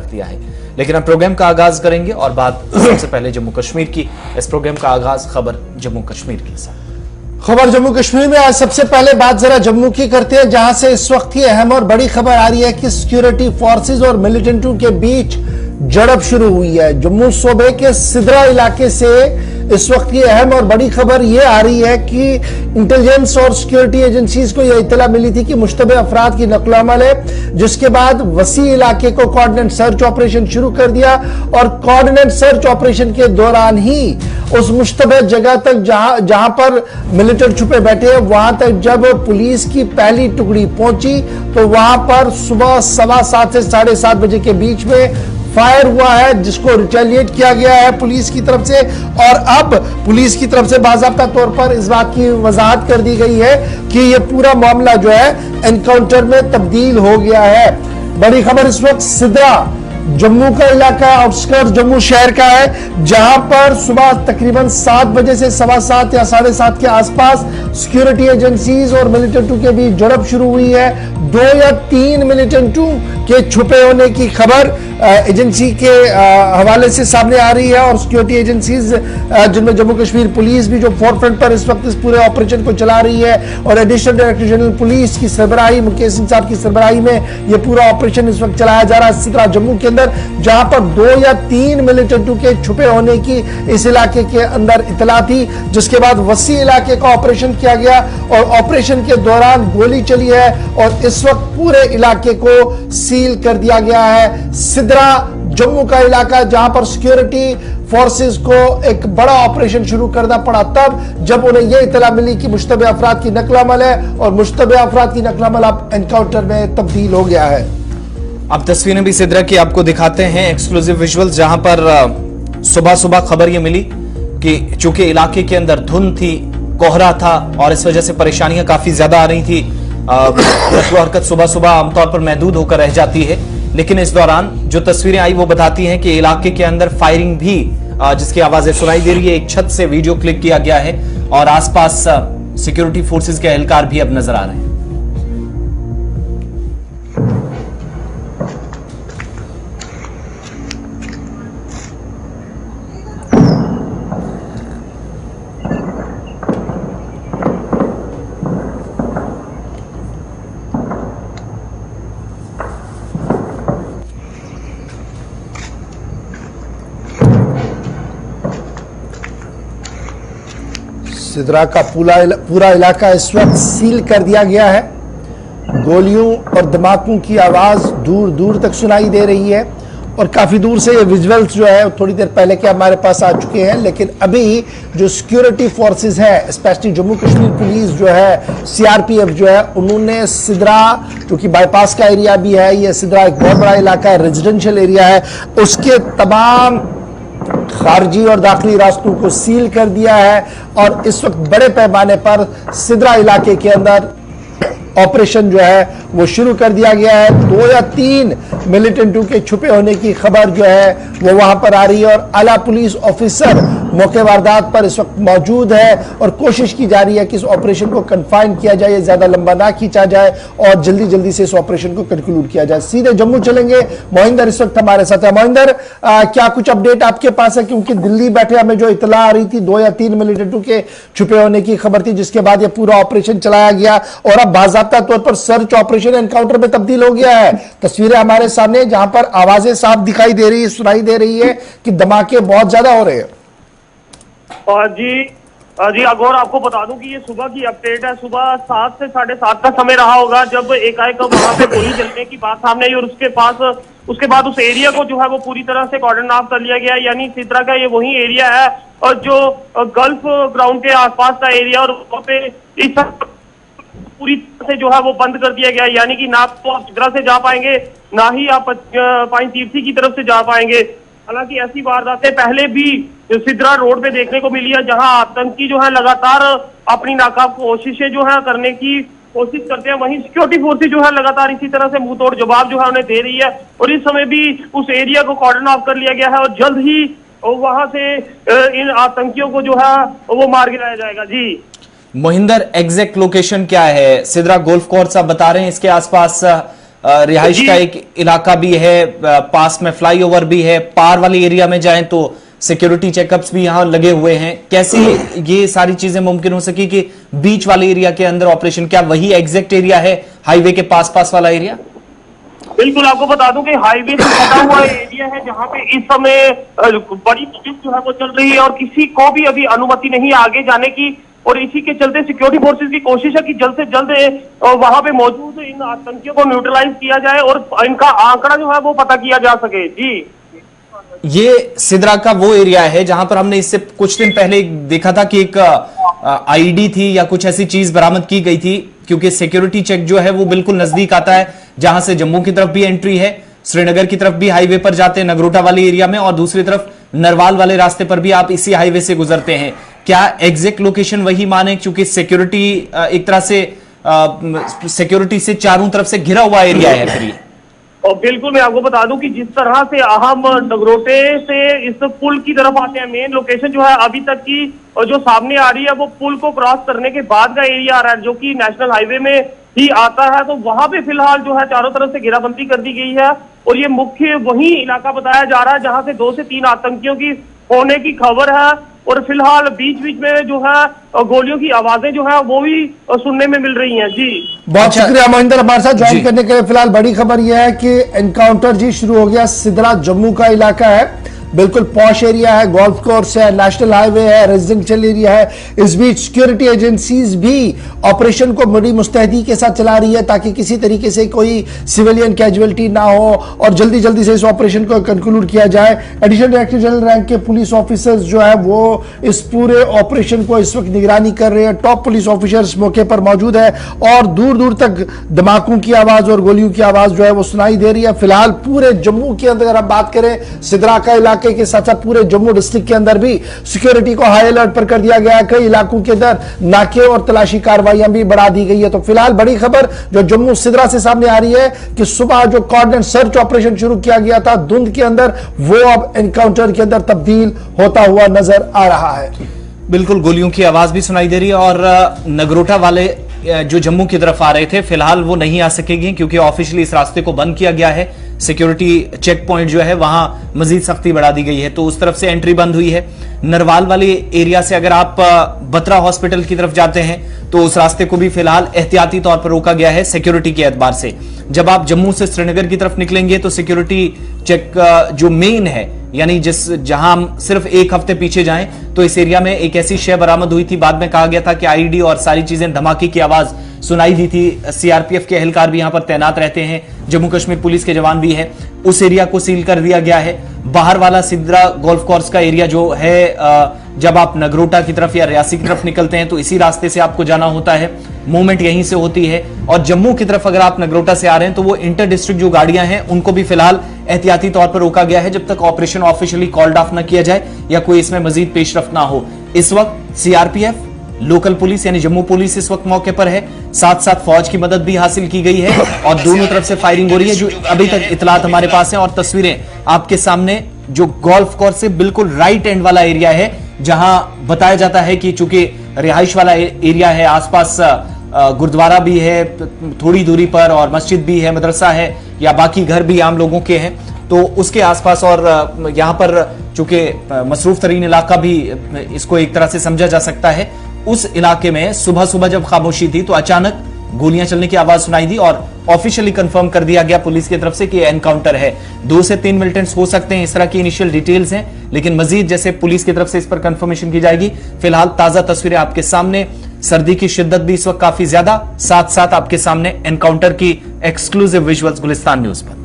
रख दिया है। लेकिन अब प्रोग्राम का आगाज करेंगे और बात सबसे पहले जम्मू कश्मीर की। इस प्रोग्राम का आगाज खबर जम्मू कश्मीर के साथ। खबर जम्मू कश्मीर में आज सबसे पहले बात जरा जम्मू की करते हैं, जहां से इस वक्त की अहम और बड़ी खबर आ रही है कि सिक्योरिटी फोर्सेस और मिलिटेंटों के बीच झड़प शुरू हुई है। जम्मू सूबे के सिद्रा इलाके से इस वक्त की अहम और बड़ी खबर यह आ रही है कि इंटेलिजेंस और सिक्योरिटी एजेंसीज को यह इत्तला मिली थी कि मुश्तबे अफराद की नकल अमल है, जिसके बाद वसी इलाके को कोऑर्डिनेट सर्च ऑपरेशन शुरू कर दिया और कोऑर्डिनेट सर्च ऑपरेशन के दौरान ही उस मुश्तबे जगह तक जहां पर मिलिटेंट छुपे बैठे हैं वहां तक जब पुलिस की पहली टुकड़ी पहुंची तो वहां पर सुबह 7:15 से 7:30 बजे के बीच में फायर हुआ है, जिसको रिटेलिएट किया गया है पुलिस की तरफ से। और अब पुलिस की तरफ से बाज़ाब्ता तौर पर इस बात की वजाहत कर दी गई है कि यह पूरा मामला जो है एनकाउंटर में तब्दील हो गया है। बड़ी खबर इस वक्त सिद्रा जम्मू का इलाका आउटस्कर्ट्स जम्मू शहर का है, जहां पर सुबह तकरीबन 7 बजे से 7:15 या 7:30 के आसपास सिक्योरिटी एजेंसीज और मिलिटेंटों के बीच झड़प शुरू हुई है। 2 या 3 मिलिटेंटों के छुपे होने की खबर एजेंसी के हवाले से सामने आ रही है और सिक्योरिटी एजेंसीज जिनमें जम्मू कश्मीर पुलिस भी जो फोरफ्रंट पर इस वक्त इस पूरे ऑपरेशन को चला रही है और एडिशनल डायरेक्टर जनरल पुलिस की सरबराही मुकेश सिंह साहब की सरबराही में यह पूरा ऑपरेशन इस वक्त चलाया जा रहा है सिद्रा जम्मू के अंदर, जहां पर 2 या 3 मिलिटेंटों के छुपे होने की इस इलाके के अंदर इतला थी, जिसके बाद वसी इलाके का ऑपरेशन किया गया और ऑपरेशन के दौरान गोली चली है और इस वक्त पूरे इलाके को सील कर दिया गया है। सिद्रा जम्मू का इलाका जहां पर सिक्योरिटी फोर्सेस को एक बड़ा ऑपरेशन शुरू करना पड़ा तब जब उन्हें यह इतला मिली कि मुश्तबे अफराद की नकल अमल है और मुश्तबे अफराद की नकल अमल अब एनकाउंटर में तब्दील हो गया है। अब तस्वीरें भी सिद्रा की आपको दिखाते हैं, एक्सक्लूसिव विजुअल्स, जहां पर सुबह सुबह खबर यह मिली कि चूंकि इलाके के अंदर धुंध थी, कोहरा था और इस वजह से परेशानियां काफी ज्यादा आ रही थी। हरकत सुबह सुबह आमतौर पर महदूद होकर रह जाती है, लेकिन इस दौरान जो तस्वीरें आई वो बताती हैं कि इलाके के अंदर फायरिंग भी जिसकी आवाजें सुनाई दे रही है। एक छत से वीडियो क्लिक किया गया है और आसपास सिक्योरिटी फोर्सेस के एहलकार भी अब नजर आ रहे हैं। सिद्रा का पूरा इलाका इस वक्त सील कर दिया गया है। गोलियों और धमाकों की आवाज दूर दूर तक सुनाई दे रही है और काफी दूर से ये विजुअल्स जो है थोड़ी देर पहले के हमारे पास आ चुके हैं, लेकिन अभी जो सिक्योरिटी फोर्सेस है स्पेशली जम्मू कश्मीर पुलिस जो है सीआरपीएफ जो है उन्होंने सिद्रा क्योंकि बाईपास का एरिया भी है, ये सिद्रा एक बहुत बड़ा इलाका है, रेजिडेंशियल एरिया है, उसके तमाम खारजी और दाखिली रास्तों को सील कर दिया है और इस वक्त बड़े पैमाने पर सिद्रा इलाके के अंदर ऑपरेशन जो है वो शुरू कर दिया गया है। 2 या 3 मिलिटेंटों के छुपे होने की खबर जो है वो वहां पर आ रही है और आला पुलिस ऑफिसर मौके वारदात पर इस वक्त मौजूद है और कोशिश की जा रही है कि इस ऑपरेशन को कन्फाइन किया जाए, ज्यादा लंबा ना खींचा जाए और जल्दी जल्दी से इस ऑपरेशन को कंक्लूड किया जाए। सीधे जम्मू चलेंगे, मोहिंदर इस वक्त हमारे साथ है। मोहिंदर, क्या कुछ अपडेट आपके पास है? क्योंकि दिल्ली बैठे हमें जो इतला आ रही थी 2 या 3 मिलिटेंटों के छुपे होने की खबर थी, जिसके बाद यह पूरा ऑपरेशन चलाया गया और अब बाज़ाब्ता तौर पर सर्च ऑपरेशन एनकाउंटर में तब्दील हो गया है। तस्वीरें हमारे सामने जहां पर आवाजें साफ दिखाई दे रही है, सुनाई दे रही है कि धमाके बहुत ज्यादा हो रहे हैं। जी अगौर आपको बता दूं कि ये सुबह की अपडेट है। सुबह 7 से 7:30 का समय रहा होगा जब एकाएक वहां पे गोली चलने की बात सामने आई और उसके बाद उस एरिया को जो है वो पूरी तरह से कॉर्डन ऑफ कर लिया गया। यानी सिद्रा का ये वही एरिया है और जो गल्फ ग्राउंड के आसपास का एरिया और वहाँ पे इस पूरी तरह से जो है वो बंद कर दिया गया। यानी कि ना तो आप सिद्रा से जा पाएंगे ना ही आप पाइन तीर्थी की तरफ से जा पाएंगे। हालांकि ऐसी वारदातें पहले भी सिद्रा रोड पे देखने को मिली है, जहां आतंकी जो है लगातार अपनी नाकाब कोशिशें जो है करने की कोशिश करते हैं, वहीं सिक्योरिटी फोर्सेस जो है लगातार इसी तरह से मुंह तोड़ जवाब जो है उन्हें दे रही है और इस समय भी उस एरिया को कॉर्डन ऑफ कर लिया गया है और जल्द ही वहां से इन आतंकियों को जो है वो मार गिराया जाएगा। जी मोहिंदर, एग्जैक्ट लोकेशन क्या है? सिद्रा गोल्फ कोर्स आप बता रहे हैं, इसके आसपास रिहाइश का एक इलाका भी है, पास में फ्लाईओवर भी है, पार वाले एरिया में जाएं तो सिक्योरिटी चेकअप्स भी यहां लगे हुए हैं। कैसे ये सारी चीजें मुमकिन हो सकी कि बीच वाले एरिया के अंदर ऑपरेशन, क्या वही एग्जैक्ट एरिया है हाईवे के पास वाला एरिया? बिल्कुल, आपको बता दूं कि हाईवे से सटा हुआ एरिया है जहां पे इस समय बड़ी मुहिम जो है वो चल रही है और किसी को भी अभी अनुमति नहीं है आगे जाने की। और इसी के चलते सिक्योरिटी फोर्सेस की कोशिश है कि जल्द से जल्द वहां पे मौजूद इन आतंकियों को न्यूट्रलाइज किया जाए और इनका आंकड़ा जो है वो पता किया जा सके। जी, ये सिद्रा का वो एरिया है जहां पर हमने इससे कुछ दिन पहले देखा था कि एक आईडी थी या कुछ ऐसी चीज बरामद की गई थी, क्योंकि सिक्योरिटी चेक जो है वो बिल्कुल नजदीक आता है, जहां से जम्मू की तरफ भी एंट्री है, श्रीनगर की तरफ भी हाईवे पर जाते हैं नगरोटा वाले एरिया में, और दूसरी तरफ नरवाल वाले रास्ते पर भी आप इसी हाईवे से गुजरते हैं। क्या एग्जैक्ट लोकेशन वही माने, क्योंकि सिक्योरिटी एक तरह से सिक्योरिटी से चारों तरफ से घिरा हुआ एरिया है फिर ये? और बिल्कुल, मैं आपको बता दूं कि जिस तरह से हम नगरोटे से इस पुल की तरफ आते हैं, मेन लोकेशन जो है अभी तक की और जो सामने आ रही है वो पुल को क्रॉस करने के बाद का एरिया आ रहा है, जो कि नेशनल हाईवे में ही आता है। तो वहां पे फिलहाल जो है चारों तरफ से घेराबंदी कर दी गई है और ये मुख्य वही इलाका बताया जा रहा है जहां से 2 से 3 आतंकियों की होने की खबर है। और फिलहाल बीच बीच में जो है गोलियों की आवाजें जो है वो भी सुनने में मिल रही हैं। जी, बहुत शुक्रिया महेंद्र हमारे साथ ज्वाइन करने के लिए। फिलहाल बड़ी खबर यह है कि एनकाउंटर जी शुरू हो गया। सिद्रा जम्मू का इलाका है, बिल्कुल पॉश एरिया है, गोल्फ कोर्स है, नेशनल हाईवे है, रेजिडेंशियल एरिया है। इस बीच सिक्योरिटी एजेंसीज भी ऑपरेशन को बड़ी मुस्तैदी के साथ चला रही है ताकि किसी तरीके से कोई सिविलियन कैजुअलिटी ना हो और जल्दी जल्दी से इस ऑपरेशन को कंक्लूड किया जाए। एडिशनल डायरेक्टर जनरल रैंक के पुलिस ऑफिसर्स जो है वो इस पूरे ऑपरेशन को इस वक्त निगरानी कर रहे हैं। टॉप पुलिस ऑफिसर्स मौके पर मौजूद है और दूर दूर तक धमाकों की आवाज और गोलियों की आवाज जो है वो सुनाई दे रही है। फिलहाल पूरे जम्मू के अंदर अगर हम बात करें, सिद्रा का इलाके के साथ साथ पूरे जम्मू डिस्ट्रिक्ट के अंदर भी सिक्योरिटी को हाई अलर्ट पर कर दिया गया है। कई इलाकों के अंदर नाके और तलाशी कार्रवाइयां भी बढ़ा दी गई है। तो फिलहाल बड़ी खबर जो जम्मू सिद्रा से सामने आ रही है कि सुबह जो कोऑर्डिनेट सर्च ऑपरेशन शुरू किया गया था धुंध के अंदर, वो अब एनकाउंटर के अंदर तब्दील होता हुआ नजर आ रहा है। बिल्कुल, गोलियों की आवाज भी सुनाई दे रही है और नगरोटा वाले जो जम्मू की तरफ आ रहे थे फिलहाल वो नहीं आ सकेंगे क्योंकि ऑफिशियली इस रास्ते को बंद किया गया है। सिक्योरिटी चेक पॉइंट जो है वहां मजीद सख्ती बढ़ा दी गई है, तो उस तरफ से एंट्री बंद हुई है। नरवाल वाले एरिया से अगर आप बत्रा हॉस्पिटल की तरफ जाते हैं तो उस रास्ते को भी फिलहाल एहतियाती तौर पर रोका गया है सिक्योरिटी के एतबार से। जब आप जम्मू से श्रीनगर की तरफ निकलेंगे तो सिक्योरिटी चेक जो मेन है, यानी जहां हम सिर्फ एक हफ्ते पीछे जाएं तो इस एरिया में एक ऐसी शय बरामद हुई थी, बाद में कहा गया था कि आईडी और सारी चीजें धमाके की आवाज सुनाई दी थी। सीआरपीएफ के एहलकार भी यहां पर तैनात रहते हैं, जम्मू कश्मीर पुलिस के जवान भी है। उस एरिया को सील कर दिया गया है। बाहर वाला सिद्रा गोल्फ कोर्स का एरिया जो है, जब आप नगरोटा की तरफ या रियासी की तरफ निकलते हैं तो इसी रास्ते से आपको जाना होता है, मूवमेंट यहीं से होती है। और जम्मू की तरफ अगर आप नगरोटा से आ रहे हैं तो वो इंटर डिस्ट्रिक्ट जो गाड़ियां हैं उनको भी फिलहाल एहतियाती तौर पर रोका गया है जब तक ऑपरेशन ऑफिशियली कॉल्ड ऑफ ना किया जाए या कोई इसमें मजीद पेशरफ ना हो। इस वक्त सीआरपीएफ, लोकल पुलिस यानी जम्मू पुलिस इस वक्त मौके पर है, साथ साथ फौज की मदद भी हासिल की गई है और दोनों तरफ से फायरिंग हो रही है। जो अभी तक इतलात हमारे पास है और तस्वीरें आपके सामने, जो गोल्फ कोर्स से बिल्कुल राइट एंड वाला एरिया है जहां बताया जाता है कि चूंकि रिहाइश वाला एरिया है, आसपास गुरुद्वारा भी है थोड़ी दूरी पर और मस्जिद भी है, मदरसा है या बाकी घर भी आम लोगों के हैं, तो उसके आसपास और यहां पर चूंकि मसरूफ तरीन इलाका भी इसको एक तरह से समझा जा सकता है, उस इलाके में सुबह सुबह जब खामोशी थी तो अचानक गोलियां चलने की आवाज सुनाई दी और ऑफिशियली कंफर्म कर दिया गया पुलिस की तरफ से कि एनकाउंटर है। 2 से 3 मिलिटेंट्स हो सकते हैं, इस तरह की इनिशियल डिटेल्स हैं, लेकिन मजीद जैसे पुलिस की तरफ से इस पर कंफर्मेशन की जाएगी। फिलहाल ताजा तस्वीरें आपके सामने, सर्दी की शिद्दत भी इस वक्त काफी ज्यादा, साथ साथ आपके सामने एनकाउंटर की एक्सक्लूसिव विजुअल्स गुलिस्तान न्यूज पर।